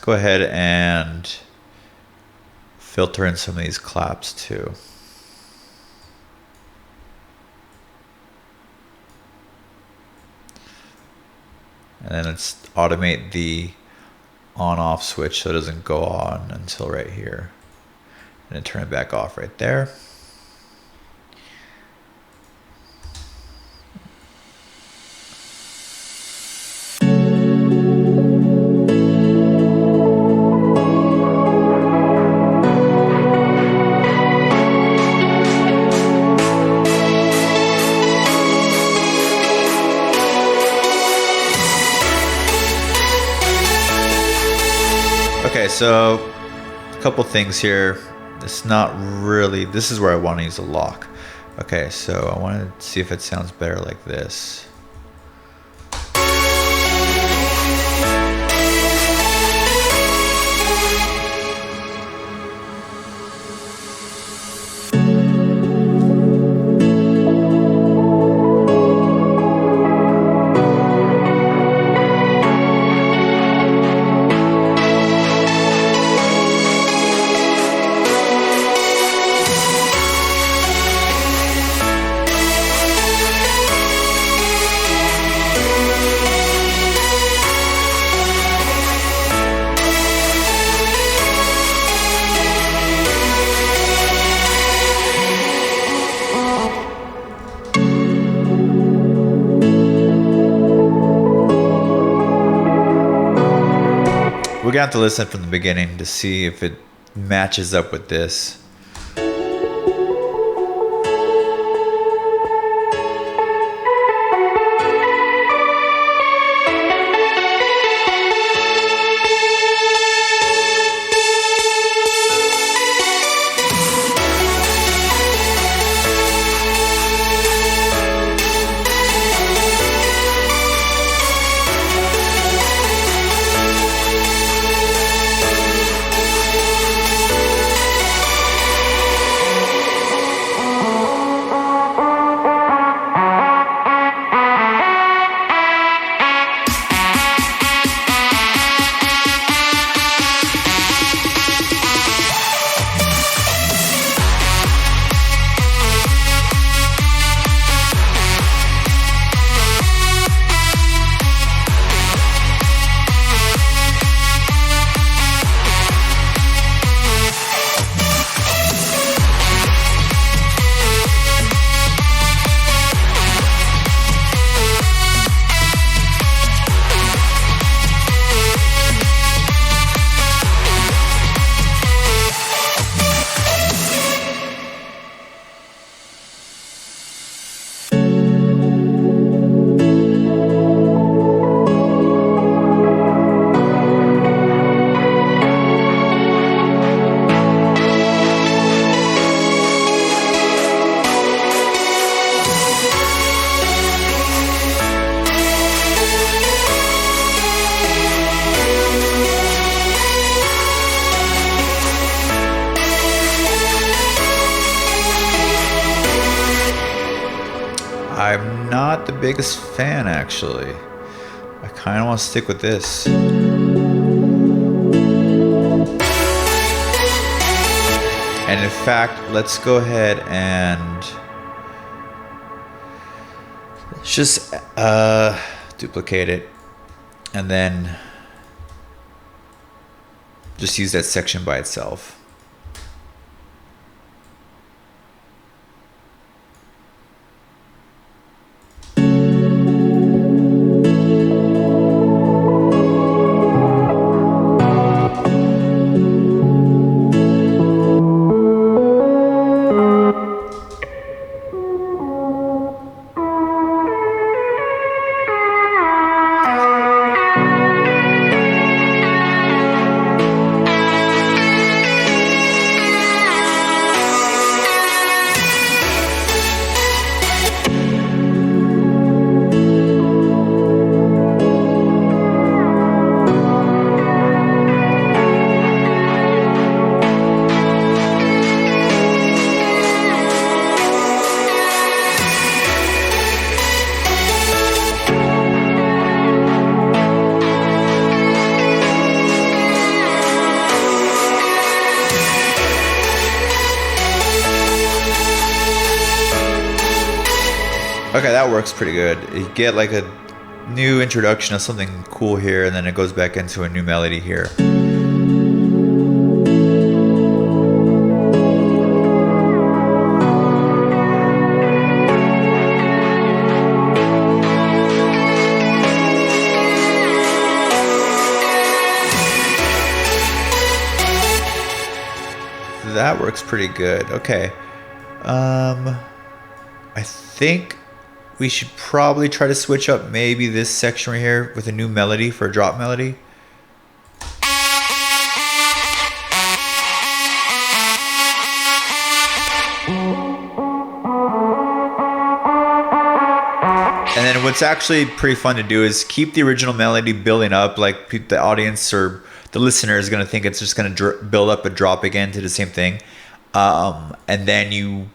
go ahead and filter in some of these claps too. And then let's automate the on-off switch so it doesn't go on until right here. And then turn it back off right there. Okay, so a couple things here. It's not really, this is where I want to use a lock. Okay, so I want to see if it sounds better like this. We're gonna have to listen from the beginning to see if it matches up with this. I'm not the biggest fan, actually. I kind of want to stick with this. And in fact, let's go ahead and just duplicate it and then just use that section by itself. Okay, that works pretty good. You get like a new introduction of something cool here, and then it goes back into a new melody here. That works pretty good. Okay. I think we should probably try to switch up maybe this section right here with a new melody for a drop melody. And then what's actually pretty fun to do is keep the original melody building up, like the audience or the listener is going to think it's just going to build up and drop again to the same thing. And then you,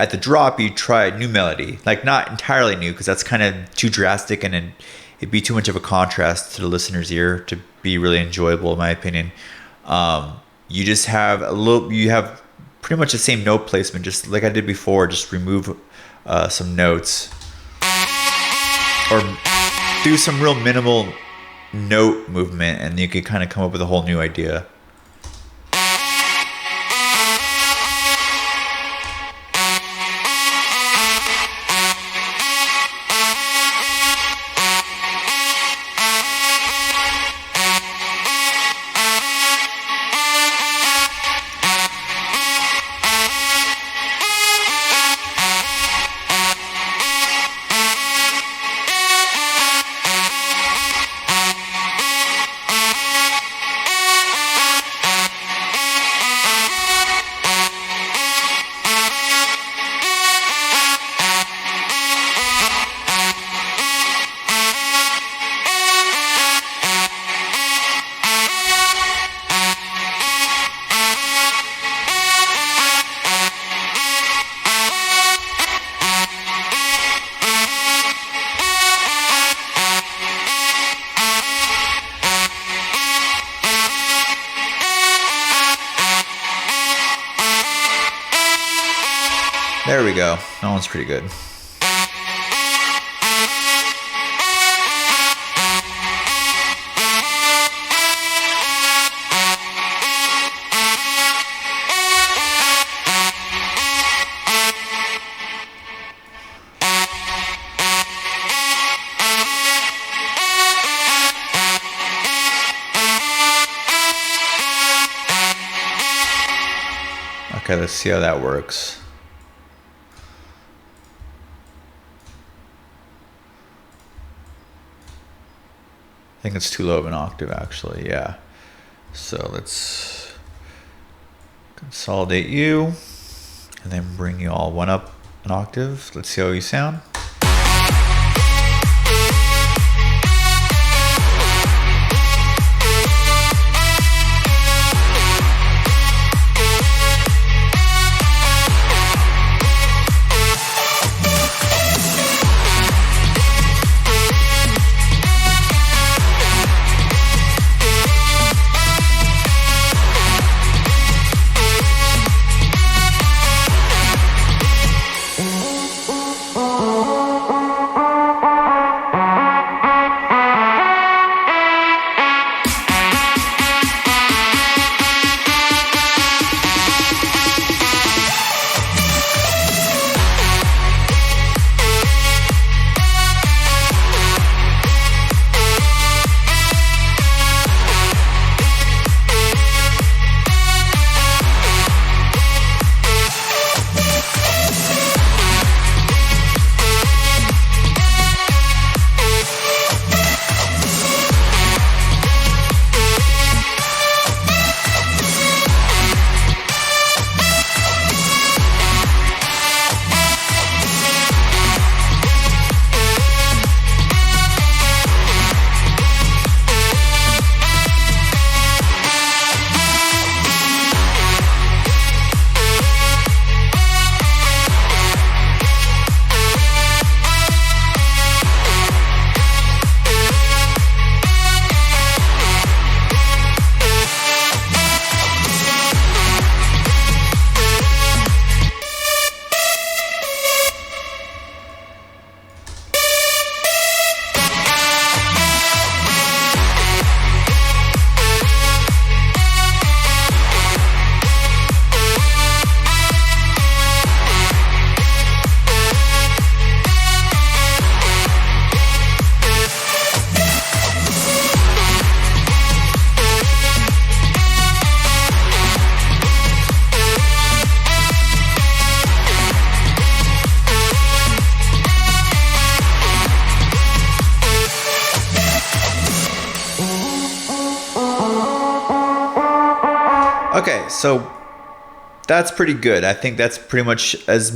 at the drop, you try a new melody, like not entirely new because that's kind of too drastic and it'd be too much of a contrast to the listener's ear to be really enjoyable, in my opinion. You just have you have pretty much the same note placement, just like I did before. Just remove some notes or do some real minimal note movement, and you can kind of come up with a whole new idea. There we go. That one's pretty good. Okay, let's see how that works. I think it's too low of an octave, actually. Yeah. So let's consolidate you and then bring you all one up an octave. Let's see how you sound. so that's pretty good. I think that's pretty much as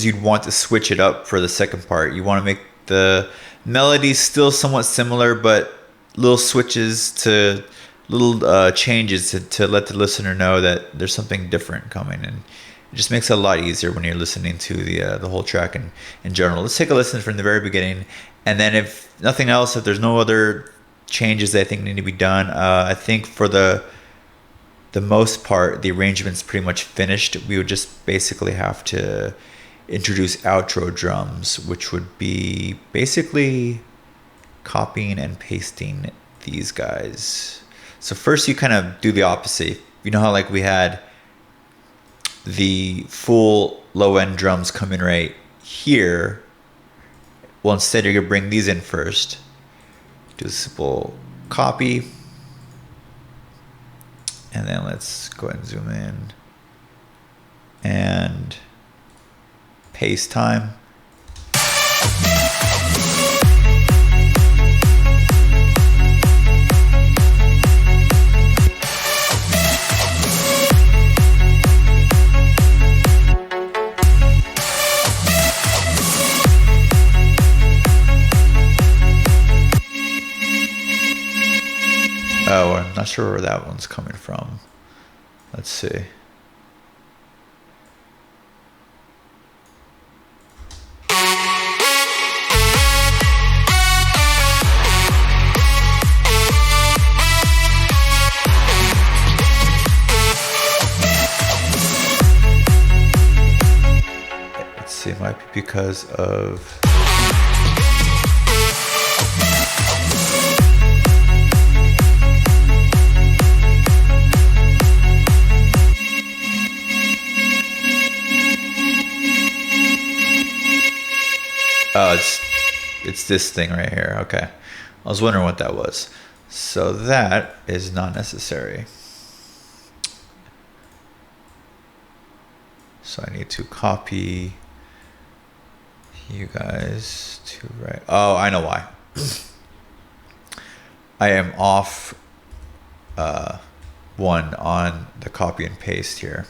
you'd want to switch it up for the second part. You want to make the melody still somewhat similar, but little switches to little changes to let the listener know that there's something different coming, and it just makes it a lot easier when you're listening to the whole track in general. Let's take a listen from the very beginning, and then if nothing else, if there's no other changes that I think need to be done, I think for the most part, the arrangement's pretty much finished. We would just basically have to introduce outro drums, which would be basically copying and pasting these guys. So first you kind of do the opposite. You know how like we had the full low end drums come in right here? Well, instead you're gonna bring these in first. Do a simple copy. And then let's go ahead and zoom in. And paste time. Oh, I'm not sure where that one's coming from. Let's see. Let's see, it might be because of... Oh, it's this thing right here. Okay. I was wondering what that was. So that is not necessary. So I need to copy you guys to right. Oh, I know why. I am off one on the copy and paste here.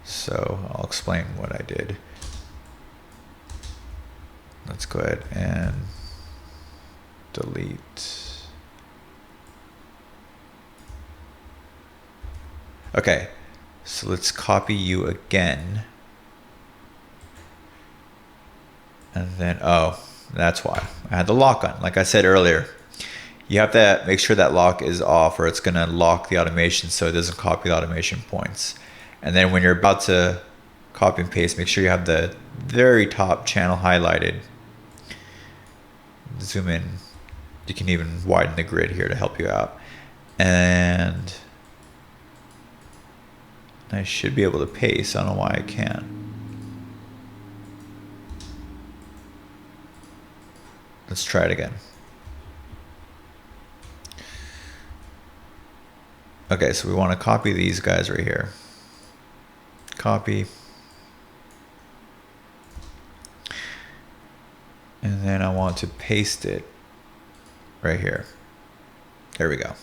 So I'll explain what I did. Let's go ahead and delete. Okay, so let's copy you again. And then, oh, that's why. I had the lock on. Like I said earlier, you have to make sure that lock is off or it's gonna lock the automation so it doesn't copy the automation points. And then when you're about to copy and paste, make sure you have the very top channel highlighted. Zoom in. You can even widen the grid here to help you out. And I should be able to paste. I don't know why I can't. Let's try it again. Okay, so we want to copy these guys right here. Copy. And then I want to paste it right here. There we go.